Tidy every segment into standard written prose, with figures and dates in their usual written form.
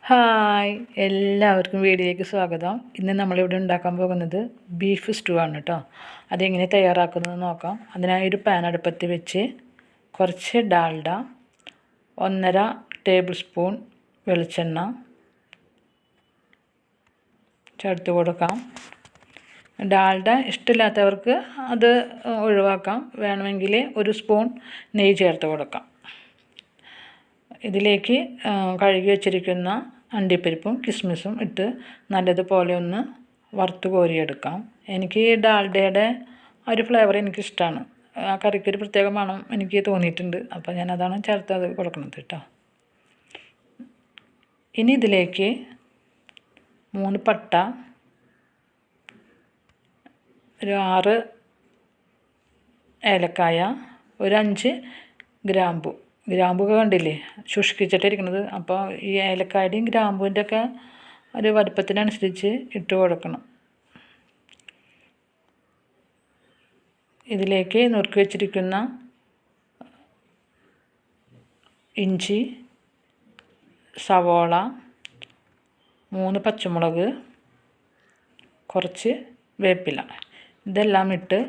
Hi, എല്ലാവർക്കും വീഡിയോയിലേക്ക് സ്വാഗതം. ഇന്ന് നമ്മളിവിടെ ഉണ്ടാക്കാൻ പോകുന്നത് ബീഫ് സ്റ്റൂ ആണ് കേട്ടോ. അതെങ്ങനെ തയ്യാറാക്കുന്നത് നോക്കാം. അതിനായി ഒരു പാൻ അടുപ്പത്ത് വെച്ച് കുറച്ച് ഡാൽഡ, 1.5 ടേബിൾ സ്പൂൺ വെളിച്ചെണ്ണ ചേർത്ത് കൊടുക്കാം. ഡാൽഡ ഇഷ്ടമില്ലാത്തവർക്ക് അത് ഒഴിവാക്കാം. വേണമെങ്കിൽ 1 സ്പൂൺ നെയ്യ് ചേർത്ത് കൊടുക്കാം. ഇതിലേക്ക് കഴുകി വച്ചിരിക്കുന്ന അണ്ടിപ്പരിപ്പും കിസ്മിസും ഇട്ട് നല്ലതുപോലെ ഒന്ന് വറുത്ത് കോരിയെടുക്കാം. എനിക്ക് ഡാൽഡയുടെ ഒരു ഫ്ലേവർ എനിക്കിഷ്ടമാണ്. ആ കറിക്കൊരു പ്രത്യേക മണം എനിക്ക് തോന്നിയിട്ടുണ്ട്. അപ്പോൾ ഞാനതാണ് ചേർത്ത് കൊടുക്കുന്നത് കേട്ടോ. ഇനി ഇതിലേക്ക് 3 പട്ട, ഒരു 6 ഏലക്കായ, ഒരു 5 ഗ്രാമ്പു കണ്ടില്ലേ ശുഷ്കിച്ചിട്ടിരിക്കുന്നത്. അപ്പോൾ ഈ ഏലക്കായുടെയും ഗ്രാമ്പൂവിൻ്റെ ഒക്കെ ഒരു വലുപ്പത്തിനനുസരിച്ച് ഇട്ട് കൊടുക്കണം. ഇതിലേക്ക് നുറുക്കി വെച്ചിരിക്കുന്ന ഇഞ്ചി, സവോള, 3 പച്ചമുളക്, കുറച്ച് വേപ്പില, ഇതെല്ലാം ഇട്ട്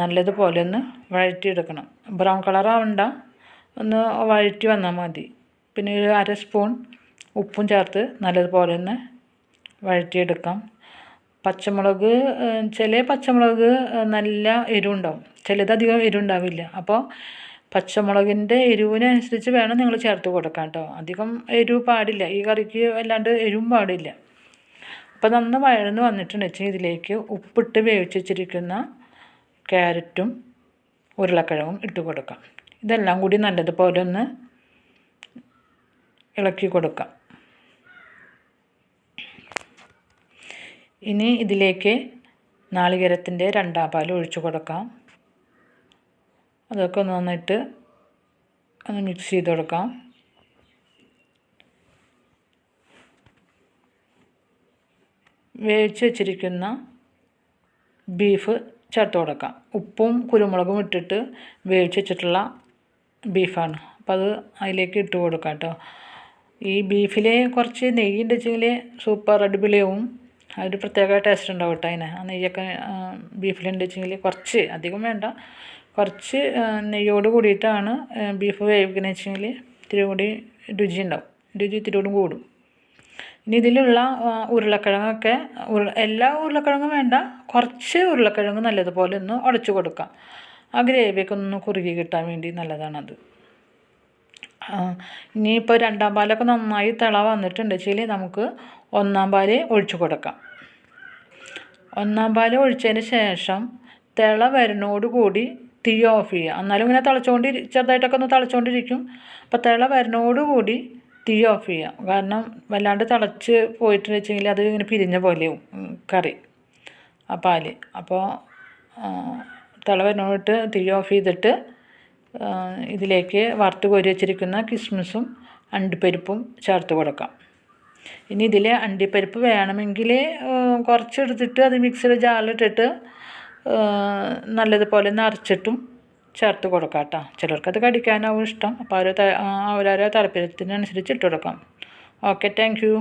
നല്ലതുപോലെ ഒന്ന് വഴറ്റിയെടുക്കണം. ബ്രൗൺ കളർ ആവണ്ട, ഒന്ന് വഴറ്റി വന്നാൽ മതി. പിന്നെ ഒരു 1/2 സ്പൂൺ ഉപ്പും ചേർത്ത് നല്ലതുപോലെ ഒന്ന് വഴറ്റിയെടുക്കാം. പച്ചമുളക്, ചില പച്ചമുളക് നല്ല എരിവുണ്ടാവും, ചിലതധികം എരിവുണ്ടാവില്ല. അപ്പോൾ പച്ചമുളകിൻ്റെ എരിവിനനുസരിച്ച് വേണം നിങ്ങൾ ചേർത്ത് കൊടുക്കാം കേട്ടോ. അധികം എരിവ് പാടില്ല, ഈ കറിക്ക് വല്ലാണ്ട് എരിവും പാടില്ല. അപ്പോൾ നന്ന് വഴന്ന് വന്നിട്ടുണ്ടെന്ന് വെച്ചാൽ ഇതിലേക്ക് ഉപ്പിട്ട് വേവിച്ച് വെച്ചിരിക്കുന്ന ക്യാരറ്റും ഉരുളക്കിഴങ്ങും ഇട്ട് കൊടുക്കാം. ഇതെല്ലാം കൂടി നല്ലതുപോലെ ഒന്ന് ഇളക്കി കൊടുക്കാം. ഇനി ഇതിലേക്ക് നാളികേരത്തിൻ്റെ 2 പാൽ ഒഴിച്ചു കൊടുക്കാം. അതൊക്കെ ഒന്ന് നന്നായിട്ട് ഒന്ന് മിക്സ് ചെയ്ത് കൊടുക്കാം. വേവിച്ച് വെച്ചിരിക്കുന്ന ബീഫ് ചേർത്ത് കൊടുക്കാം. ഉപ്പും കുരുമുളകും ഇട്ടിട്ട് വേവിച്ച് വെച്ചിട്ടുള്ള ബീഫാണ്. അപ്പോൾ അത് അതിലേക്ക് ഇട്ട് കൊടുക്കാം കേട്ടോ. ഈ ബീഫിൽ കുറച്ച് നെയ്യ് ഉണ്ടെങ്കിൽ സൂപ്പർ അടിപൊളിയാവും. അതൊരു പ്രത്യേക ടേസ്റ്റ് ഉണ്ടാവും കേട്ടോ. അതിന് ആ നെയ്യൊക്കെ ബീഫിലുണ്ടെങ്കിൽ കുറച്ച്, അധികം വേണ്ട, കുറച്ച് നെയ്യോട് കൂടിയിട്ടാണ് ബീഫ് വേവിക്കുന്നത് വെച്ചെങ്കിൽ ഇത്തിരി കൂടി രുചി ഉണ്ടാവും, രുചി ഇത്തിരി കൂടി കൂടും. ഇനി ഇതിലുള്ള ഉരുളക്കിഴങ്ങൊക്കെ എല്ലാ ഉരുളക്കിഴങ്ങും വേണ്ട, കുറച്ച് ഉരുളക്കിഴങ്ങ് നല്ലതുപോലെ ഒന്ന് ഉടച്ചു കൊടുക്കാം. ആ ഗ്രേവിയൊക്കെ ഒന്ന് കുറുകി കിട്ടാൻ വേണ്ടി നല്ലതാണത്. ഇനിയിപ്പോൾ 2 പാലൊക്കെ നന്നായി തിള വന്നിട്ടുണ്ട് വെച്ചാൽ നമുക്ക് 1 പാൽ ഒഴിച്ചു കൊടുക്കാം. 1 പാൽ ഒഴിച്ചതിന് ശേഷം തിള വരുന്നോടുകൂടി തീ ഓഫ് ചെയ്യുക. എന്നാലും ഇങ്ങനെ ചെറുതായിട്ടൊക്കെ ഒന്ന് തിളച്ചുകൊണ്ടിരിക്കും. അപ്പോൾ തിള വരുന്നോടുകൂടി തീ ഓഫ് ചെയ്യുക. കാരണം വല്ലാണ്ട് തിളച്ച് പോയിട്ട് വെച്ചെങ്കിൽ അത് ഇങ്ങനെ പിരിഞ്ഞ പോലെയാവും കറി, ആ പാല്. അപ്പോൾ തിള വരുന്നോട്ട് തീ ഓഫ് ചെയ്തിട്ട് ഇതിലേക്ക് വറുത്ത് കോരി വെച്ചിരിക്കുന്ന കിസ്മിസും അണ്ടിപ്പരിപ്പും ചേർത്ത് കൊടുക്കാം. ഇനി ഇതിൽ അണ്ടിപ്പരിപ്പ് വേണമെങ്കിൽ കുറച്ചെടുത്തിട്ട് അത് മിക്സിയുടെ ജാറിലിട്ടിട്ട് നല്ലതുപോലെ നിറച്ചിട്ടും ചേർത്ത് കൊടുക്കാം കേട്ടോ. ചിലർക്കത് കടിക്കാനാവും ഇഷ്ടം. അപ്പോൾ അവരവരുടെ താല്പര്യത്തിനനുസരിച്ച് ഇട്ട് കൊടുക്കാം. Okay, thank you.